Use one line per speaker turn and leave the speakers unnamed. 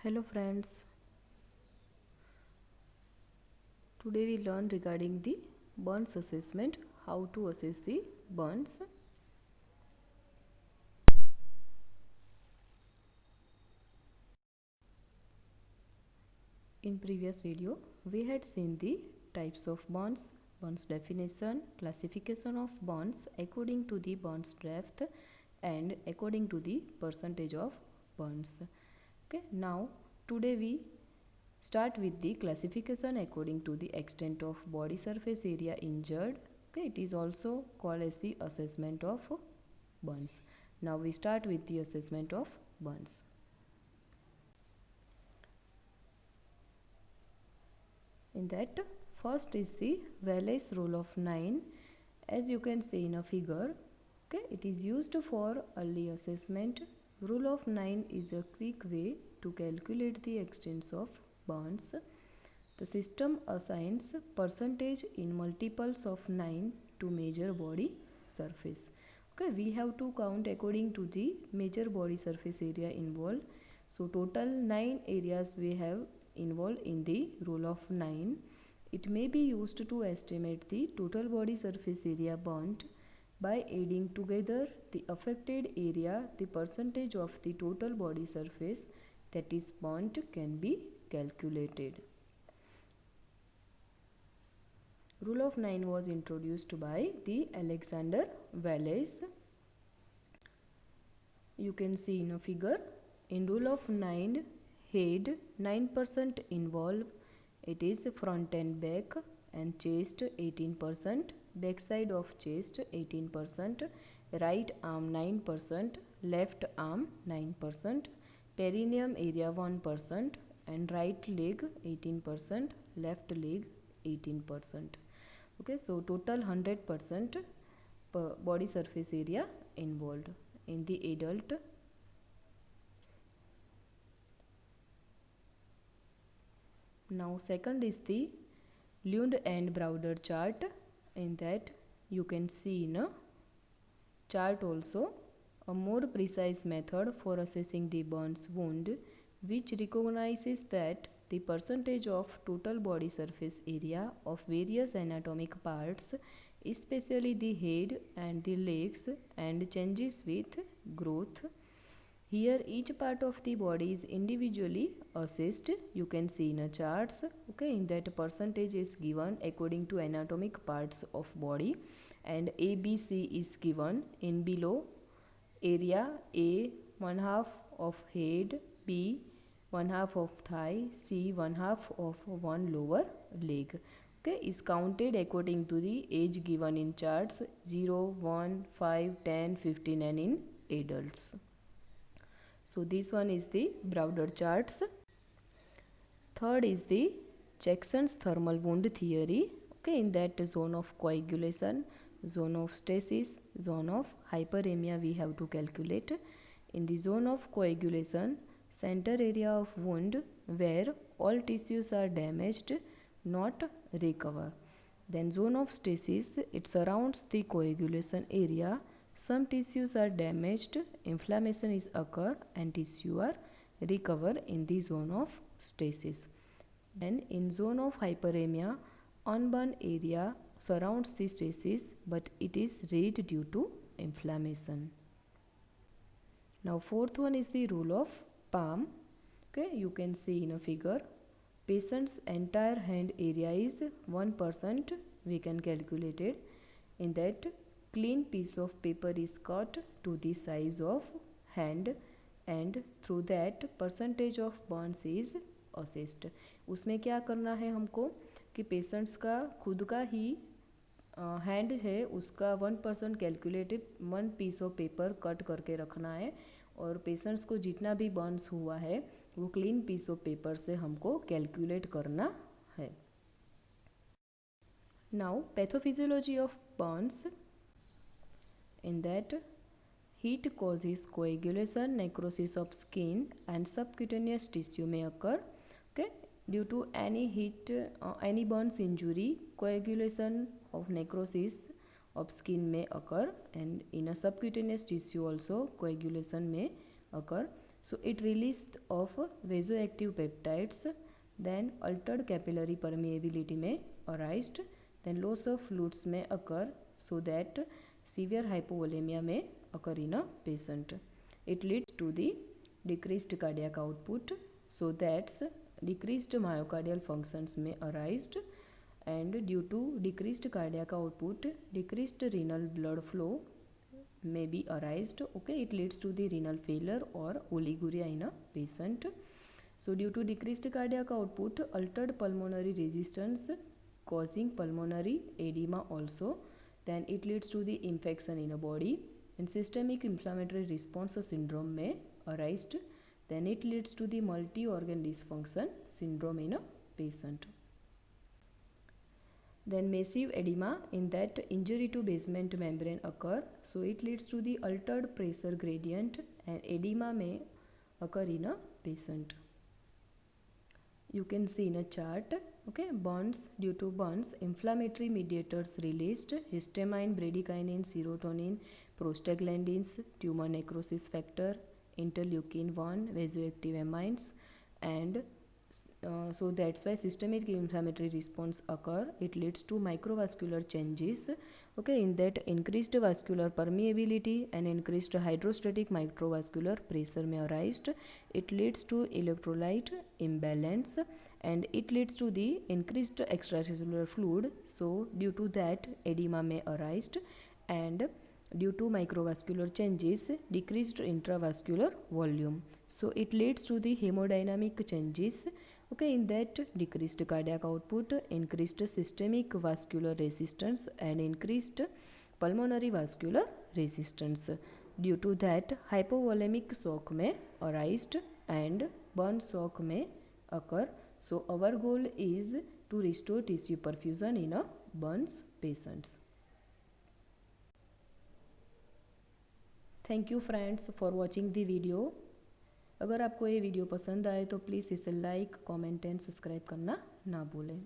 Hello friends, today we learn regarding the burns assessment, how to assess the burns. In previous video, we had seen the types of burns, burns definition, classification of burns according to the burns depth and according to the percentage of burns. Okay, now today we start with the classification according to the extent of body surface area injured. Okay, it is also called as the assessment of burns. Now we start with the assessment of burns. In that, first is the Wallace rule of 9. As you can see in a figure, okay, it is used for early assessment. Rule of 9 is a quick way to calculate the extent of burns. The system assigns percentage in multiples of 9 to measure body surface. Okay, we have to count according to the major body surface area involved. So total 9 areas we have involved in the rule of 9. It may be used to estimate the total body surface area burnt by adding together the affected area. The percentage of the total body surface that is burnt can be calculated. Rule of 9 was introduced by the Alexander Wallace. You can see in a figure. In rule of 9, head 9% involve. It is front and back, and chest 18%, back side of chest 18%, right arm 9%, left arm 9%, perineum area 1%, and right leg 18%, left leg 18%. Okay, so total 100% body surface area involved in the adult. Now second is the Lund and Browder chart. In that you can see in a chart also a more precise method for assessing the burns wound, which recognizes that the percentage of total body surface area of various anatomic parts, especially the head and the legs, and changes with growth. Here each part of the body is individually assessed. You can see in a charts. Okay, in that percentage is given according to anatomic parts of body, and ABC is given in below. Area A 1/2 of head, B 1/2 of thigh, C 1/2 of one lower leg. Okay, is counted according to the age given in charts 0, 1, 5, 10, 15 and in adults. So this one is the Browder charts. Third is the Jackson's thermal wound theory. Okay, in that zone of coagulation, zone of stasis, zone of hyperemia we have to calculate. In the zone of coagulation, center area of wound where all tissues are damaged, not recover. Then zone of stasis, it surrounds the coagulation area. Some tissues are damaged, inflammation is occur, and tissue are recover in the zone of stasis. Then in zone of hyperemia, unburned area surrounds the stasis, but it is red due to inflammation. Now fourth one is the rule of palm. Okay, you can see in a figure. Patient's entire hand area is 1%. We can calculate it. In that, clean piece of paper is cut to the size of hand, and through that percentage of burns is assessed. उसमें क्या करना है हमको कि patients का खुद का ही hand है, उसका 1% calculated 1 piece of paper cut करके रखना है, और पेशेंट्स को जितना भी बर्न्स हुआ है वो क्लीन पीस ऑफ पेपर से हमको कैलकुलेट करना है. Now pathophysiology of Burns. In that, heat causes coagulation, necrosis of skin, and subcutaneous tissue may occur. Okay, due to any heat, any burns injury, coagulation of necrosis of skin may occur, and in a subcutaneous tissue also coagulation may occur. So it release of vasoactive peptides, then altered capillary permeability may arise, then loss of fluids may occur, so that severe hypovolemia may occur in a patient. It leads to the decreased cardiac output, so that decreased myocardial functions may arise, and due to decreased cardiac output, decreased renal blood flow may be arised. Okay, it leads to the renal failure or oliguria in a patient. So due to decreased cardiac output, altered pulmonary resistance causing pulmonary edema also, then it leads to the infection in a body, and systemic inflammatory response syndrome may arise, then it leads to the multi-organ dysfunction syndrome in a patient. Then massive edema, in that injury to basement membrane occur, so it leads to the altered pressure gradient, and edema may occur in a patient. You can see in a chart, okay, burns, due to burns, inflammatory mediators released, histamine, bradykinin, serotonin, prostaglandins, tumor necrosis factor, interleukin 1, vasoactive amines, and so that's why systemic inflammatory response occur. It leads to microvascular changes, okay, in that increased vascular permeability and increased hydrostatic microvascular pressure may arise. It leads to electrolyte imbalance, and it leads to the increased extracellular fluid, so due to that edema may arise, and due to microvascular changes, decreased intravascular volume, so it leads to the hemodynamic changes, okay, in that decreased cardiac output, increased systemic vascular resistance, and increased pulmonary vascular resistance. Due to that, hypovolemic shock may arise and burn shock may occur. So our goal is to restore tissue perfusion in a burns patients. Thank you friends for watching the video. अगर आपको ये video पसंद आए तो please इसे like, comment and subscribe करना ना भूलें।